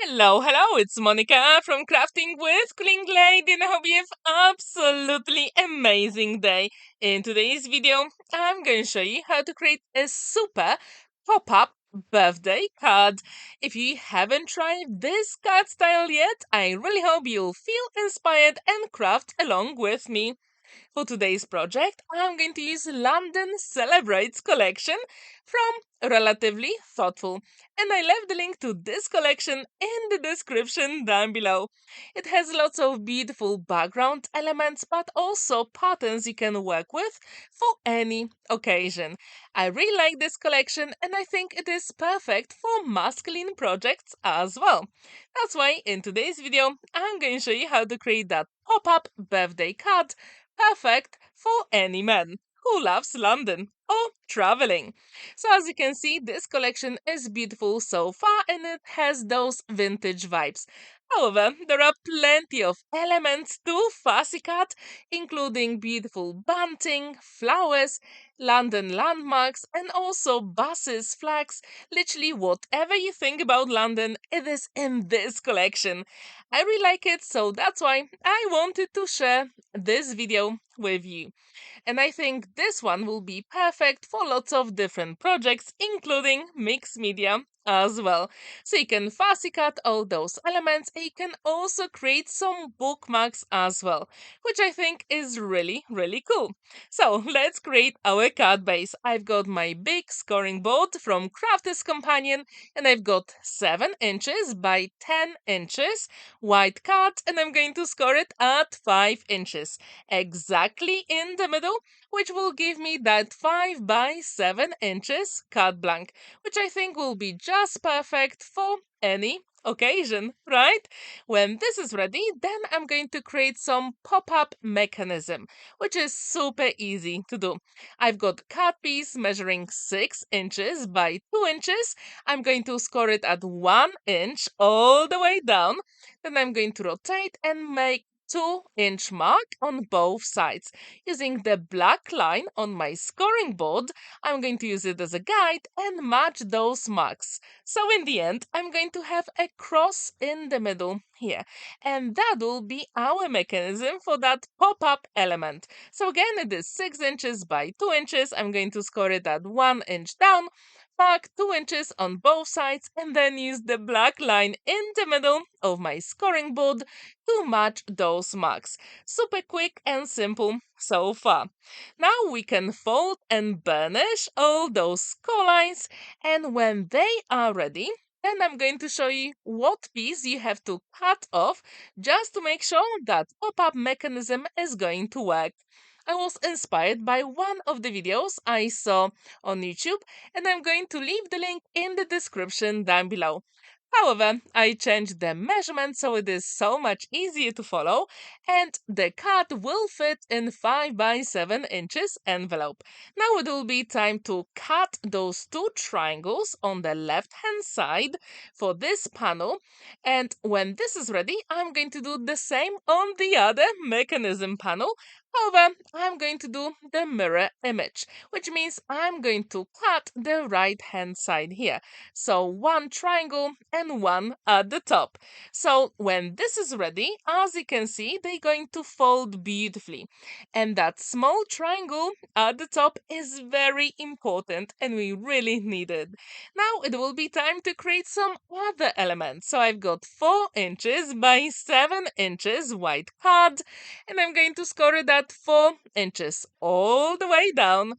Hello, it's Monica from Crafting with Quilling, and I hope you have absolutely amazing day. In today's video, I'm going to show you how to create a super pop-up birthday card. If you haven't tried this card style yet, I really hope you'll feel inspired and craft along with me. For today's project, I'm going to use London Celebrates collection from Relatively Thoughtful, and I left the link to this collection in the description down below. It has lots of beautiful background elements, but also patterns you can work with for any occasion. I really like this collection, and I think it is perfect for masculine projects as well. That's why in today's video, I'm going to show you how to create that pop-up birthday card perfect for any man who loves London or traveling. So, as you can see, this collection is beautiful so far and it has those vintage vibes. However, there are plenty of elements to fussy cut, including beautiful bunting, flowers, London landmarks, and also buses, flags. Literally, whatever you think about London, it is in this collection. I really like it, so that's why I wanted to share this video with you. And I think this one will be perfect for lots of different projects, including mixed media as well. So you can fussy cut all those elements and you can also create some bookmarks as well, which I think is really cool. So let's create our card base. I've got my big scoring board from Kraft's Companion and I've got 7 inches by 10 inches white card and I'm going to score it at 5 inches, exactly in the middle, which will give me that 5 by 7 inches card blank, which I think will be just perfect for any occasion, right? When this is ready, then I'm going to create some pop-up mechanism, which is super easy to do. I've got card piece measuring 6 inches by 2 inches. I'm going to score it at 1 inch all the way down. Then I'm going to rotate and make 2-inch mark on both sides. Using the black line on my scoring board, I'm going to use it as a guide and match those marks. So in the end, I'm going to have a cross in the middle here. And that will be our mechanism for that pop-up element. So again, it is 6 inches by 2 inches. I'm going to score it at 1 inch down, mark 2 inches on both sides, and then use the black line in the middle of my scoring board to match those marks. Super quick and simple so far. Now we can fold and burnish all those score lines, and when they are ready, then I'm going to show you what piece you have to cut off just to make sure that pop-up mechanism is going to work. I was inspired by one of the videos I saw on YouTube, and I'm going to leave the link in the description down below. However, I changed the measurement so it is so much easier to follow, and the card will fit in 5 by 7 inches envelope. Now it will be time to cut those two triangles on the left hand side for this panel, and when this is ready, I'm going to do the same on the other mechanism panel. However, I'm going to do the mirror image, which means I'm going to cut the right hand side here. So one triangle and one at the top. So when this is ready, as you can see, they're going to fold beautifully. And that small triangle at the top is very important and we really need it. Now it will be time to create some other elements. So I've got 4 inches by 7 inches white card and I'm going to score it at 4 inches all the way down.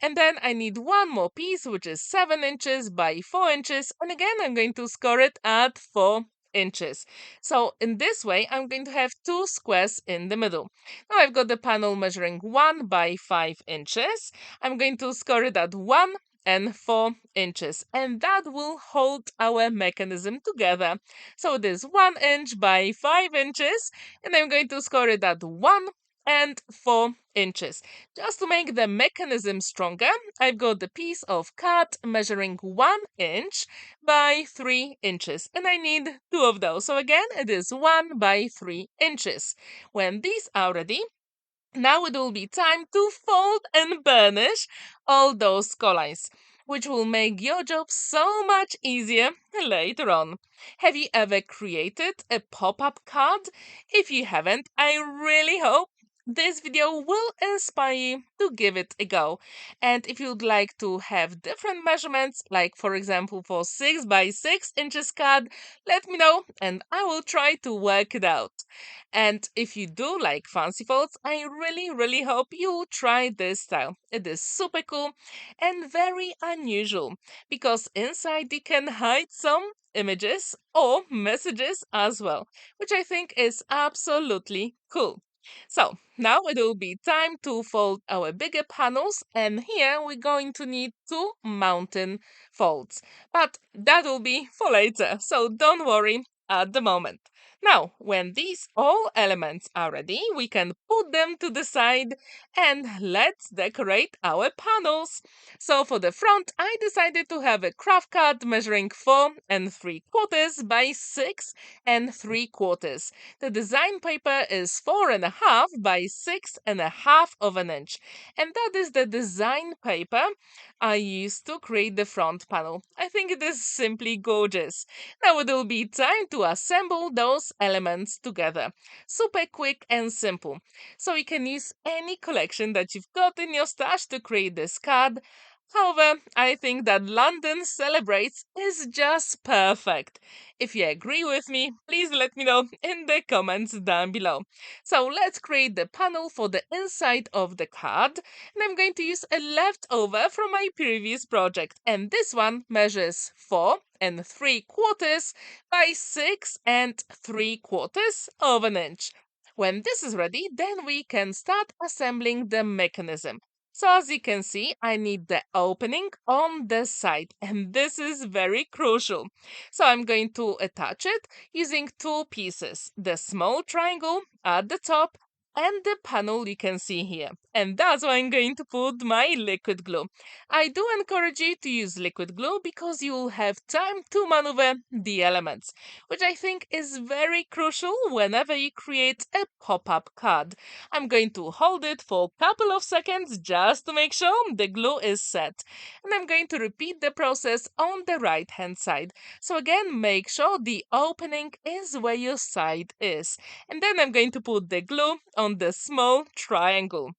And then I need one more piece, which is 7 inches by 4 inches. And again, I'm going to score it at 4 inches. So in this way, I'm going to have two squares in the middle. Now I've got the panel measuring 1 by 5 inches. I'm going to score it at 1 and 4 inches, and that will hold our mechanism together. So it is 1 inch by 5 inches, and I'm going to score it at 1 and 4 inches. Just to make the mechanism stronger, I've got the piece of cut measuring 1 inch by 3 inches, and I need two of those. So again, it is 1 by 3 inches. When these are ready, now it will be time to fold and burnish all those score lines. which will make your job so much easier later on. Have you ever created a pop-up card? If you haven't, I really hope this video will inspire you to give it a go. And if you'd like to have different measurements, like for example for 6 by 6 inches card, let me know and I will try to work it out. And if you do like fancy folds, I really hope you try this style. It is super cool and very unusual because inside you can hide some images or messages as well, which I think is absolutely cool. So now it will be time to fold our bigger panels, and here we're going to need two mountain folds, but that will be for later, so don't worry at the moment. Now, when these all elements are ready, we can put them to the side and let's decorate our panels. So for the front, I decided to have a Kraft card measuring 4 3/4 by 6 3/4. The design paper is 4.5 by 6.5 of an inch. And that is the design paper I used to create the front panel. I think it is simply gorgeous. Now it will be time to assemble those elements together. Super quick and simple. So you can use any collection that you've got in your stash to create this card. However, I think that London Celebrates is just perfect. If you agree with me, please let me know in the comments down below. So let's create the panel for the inside of the card. And I'm going to use a leftover from my previous project. And this one measures 4 3/4 by 6 3/4 of an inch. When this is ready, then we can start assembling the mechanism. So as you can see, I need the opening on the side, and this is very crucial. So I'm going to attach it using two pieces, the small triangle at the top and the panel you can see here. And that's where I'm going to put my liquid glue. I do encourage you to use liquid glue because you will have time to maneuver the elements, which I think is very crucial whenever you create a pop-up card. I'm going to hold it for a couple of seconds just to make sure the glue is set. And I'm going to repeat the process on the right hand side. So again, make sure the opening is where your side is. And then I'm going to put the glue on the small triangle.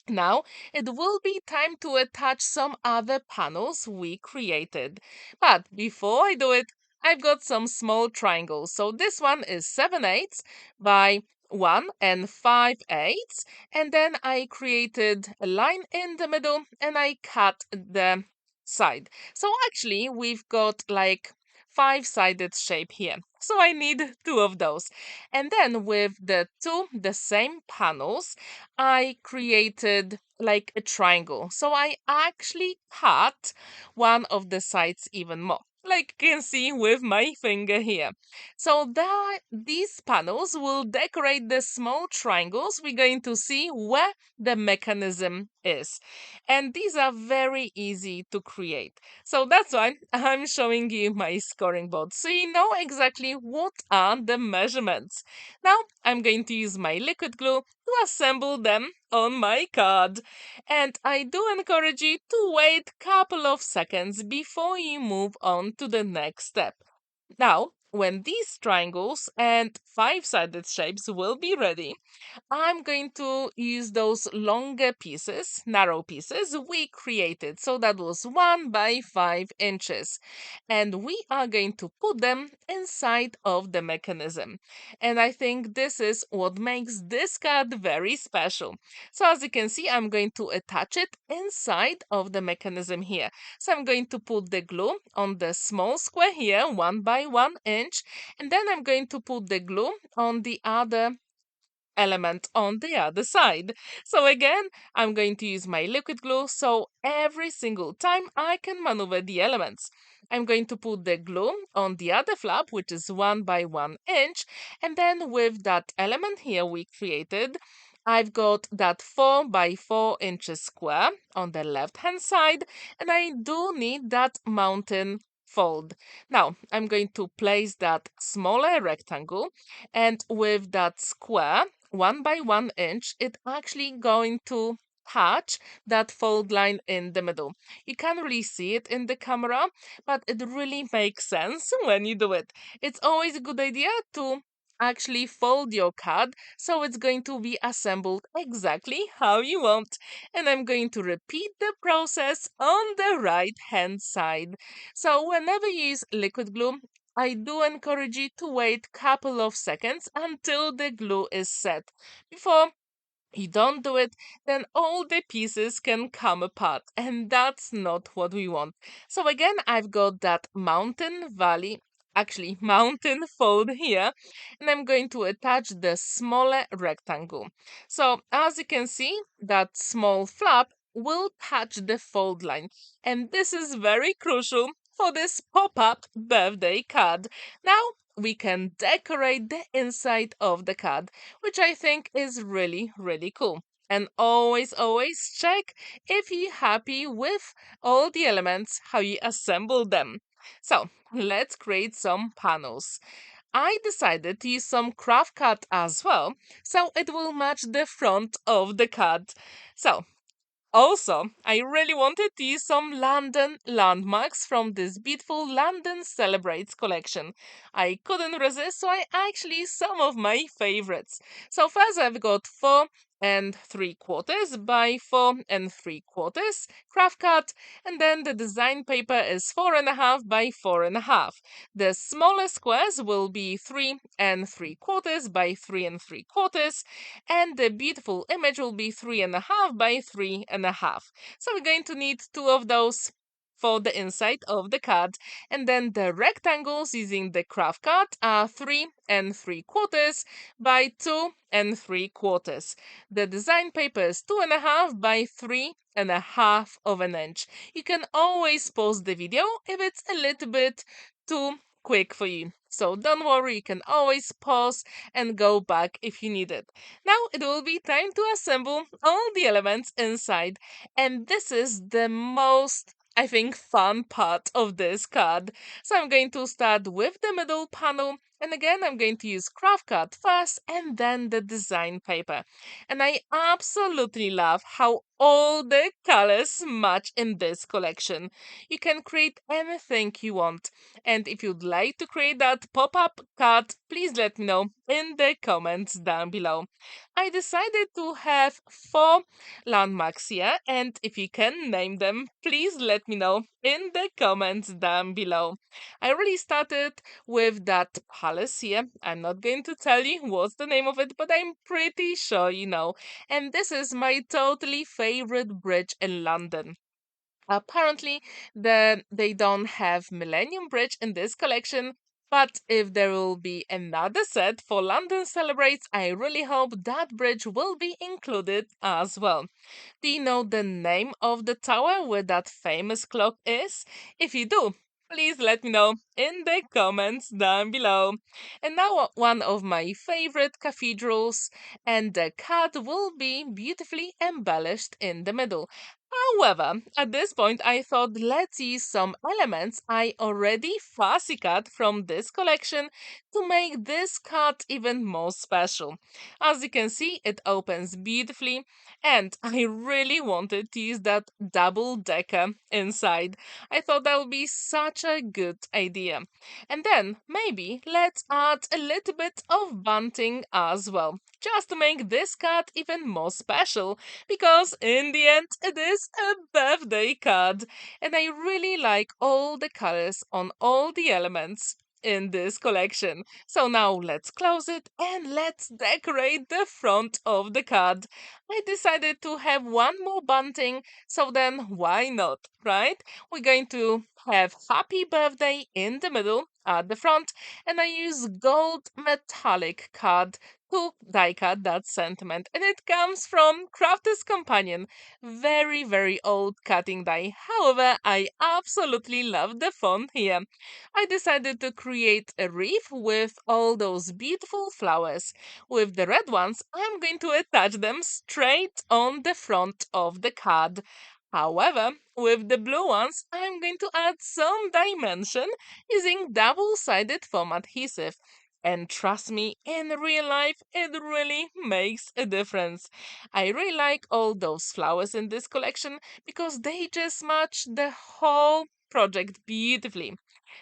Now it will be time to attach some other panels we created. But before I do it, I've got some small triangles. So this one is 7/8 by 1 5/8. And then I created a line in the middle and I cut the side. So actually we've got like 5-sided shape here. So I need two of those. And then with the same panels, I created like a triangle. So I actually cut one of the sides even more, like you can see with my finger here. So that these panels will decorate the small triangles we're going to see where the mechanism is. And these are very easy to create. So that's why I'm showing you my scoring board so you know exactly what are the measurements. Now I'm going to use my liquid glue to assemble them on my card. And I do encourage you to wait a couple of seconds before you move on to the next step. Now, when these triangles and 5-sided shapes will be ready, I'm going to use those longer pieces, narrow pieces we created. So that was 1 by 5 inches. And we are going to put them inside of the mechanism. And I think this is what makes this card very special. So as you can see, I'm going to attach it inside of the mechanism here. So I'm going to put the glue on the small square here, 1 by 1 inch. And then I'm going to put the glue on the other element on the other side. So again, I'm going to use my liquid glue so every single time I can maneuver the elements. I'm going to put the glue on the other flap, which is 1 by 1 inch, and then with that element here we created, I've got that 4 by 4 inches square on the left hand side, and I do need that mountain fold. Now I'm going to place that smaller rectangle, and with that square 1 by 1 inch, it actually going to attach that fold line in the middle. You can't really see it in the camera, but it really makes sense when you do it. It's always a good idea to actually fold your card so it's going to be assembled exactly how you want. And I'm going to repeat the process on the right hand side. So whenever you use liquid glue, I do encourage you to wait couple of seconds until the glue is set before you don't do it, then all the pieces can come apart, and that's not what we want. So again, I've got that mountain valley, actually mountain fold here, and I'm going to attach the smaller rectangle. So as you can see, that small flap will touch the fold line, and this is very crucial for this pop-up birthday card. Now we can decorate the inside of the card, which I think is really, really cool. And always check if you're happy with all the elements, how you assemble them. So let's create some panels. I decided to use some craft cut as well, so it will match the front of the card. So also, I really wanted to use some London landmarks from this beautiful London Celebrates collection. I couldn't resist, so I actually used some of my favorites. So first I've got 4 3/4 by 4 3/4 craft cut, and then the design paper is 4.5 by 4.5. The smaller squares will be 3 3/4 by 3 3/4, and the beautiful image will be 3.5 by 3.5. So we're going to need two of those for the inside of the card. And then the rectangles using the craft card are 3 3/4 by 2 3/4. The design paper is 2.5 by 3.5 inches. You can always pause the video if it's a little bit too quick for you. So don't worry, you can always pause and go back if you need it. Now it will be time to assemble all the elements inside. And this is the most, I think, fun part of this card. So I'm going to start with the middle panel. And again, I'm going to use craft card first and then the design paper. And I absolutely love how all the colors match in this collection. You can create anything you want. And if you'd like to create that pop-up card, please let me know in the comments down below. I decided to have 4 landmarks here, and if you can name them, please let me know in the comments down below. I already started with that palace here. I'm not going to tell you what's the name of it, but I'm pretty sure you know. And this is my totally favorite bridge in London. Apparently, they don't have Millennium Bridge in this collection, but if there will be another set for London Celebrates, I really hope that bridge will be included as well. Do you know the name of the tower where that famous clock is? If you do, please let me know in the comments down below. And now one of my favorite cathedrals, and the card will be beautifully embellished in the middle. However, at this point I thought let's use some elements I already fussy cut from this collection to make this card even more special. As you can see, it opens beautifully, and I really wanted to use that double decker inside. I thought that would be such a good idea. And then maybe let's add a little bit of bunting as well, just to make this card even more special, because in the end it is a birthday card, and I really like all the colors on all the elements in this collection. So now let's close it and let's decorate the front of the card. I decided to have one more bunting, so then why not, right? We're going to have happy birthday in the middle at the front, and I use gold metallic card to die cut that sentiment, and it comes from Craft's Companion. Very old cutting die. However, I absolutely love the font here. I decided to create a wreath with all those beautiful flowers. With the red ones, I'm going to attach them straight on the front of the card. However, with the blue ones, I'm going to add some dimension using double-sided foam adhesive. And trust me, in real life, it really makes a difference. I really like all those flowers in this collection because they just match the whole project beautifully.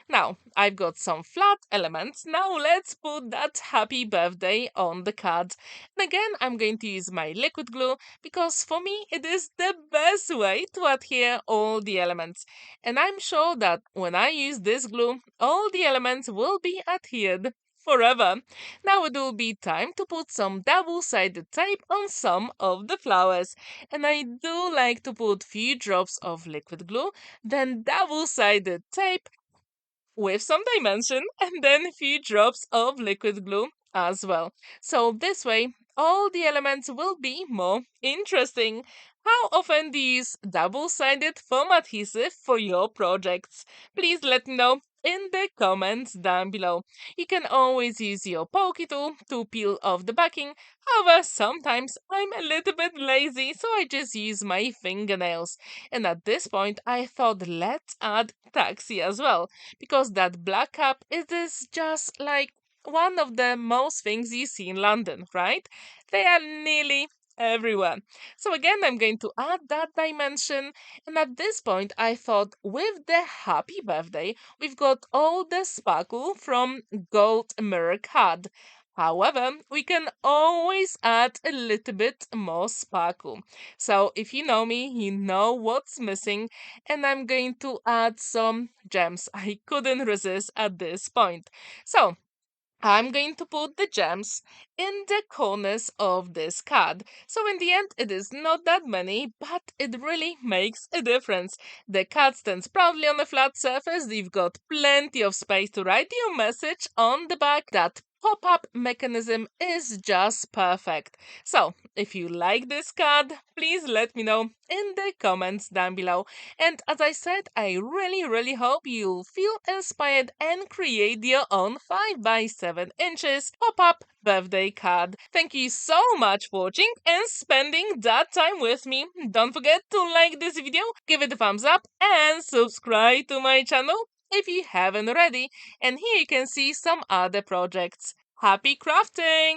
Now, I've got some flat elements. Now let's put that happy birthday on the card. And again, I'm going to use my liquid glue because for me it is the best way to adhere all the elements. And I'm sure that when I use this glue, all the elements will be adhered forever. Now it will be time to put some double-sided tape on some of the flowers. And I do like to put few drops of liquid glue, then double-sided tape with some dimension and then a few drops of liquid glue as well. So this way, all the elements will be more interesting. How often do you use double-sided foam adhesive for your projects? Please let me know in the comments down below. You can always use your pokey tool to peel off the backing. However, sometimes I'm a little bit lazy, so I just use my fingernails. And at this point, I thought let's add taxi as well because that black cap it is just like one of the most things you see in London, right? They are nearly everywhere. So again, I'm going to add that dimension. And at this point, I thought with the happy birthday, we've got all the sparkle from gold mirror card. However, we can always add a little bit more sparkle. So if you know me, you know what's missing, and I'm going to add some gems. I couldn't resist at this point. So I'm going to put the gems in the corners of this card. So in the end, it is not that many, but it really makes a difference. The card stands proudly on a flat surface. You've got plenty of space to write your message on the back. That pop-up mechanism is just perfect. So if you like this card, please let me know in the comments down below. And as I said, I really hope you'll feel inspired and create your own 5 by 7 inches pop-up birthday card. Thank you so much for watching and spending that time with me. Don't forget to like this video, give it a thumbs up and subscribe to my channel if you haven't already. And here you can see some other projects. Happy crafting!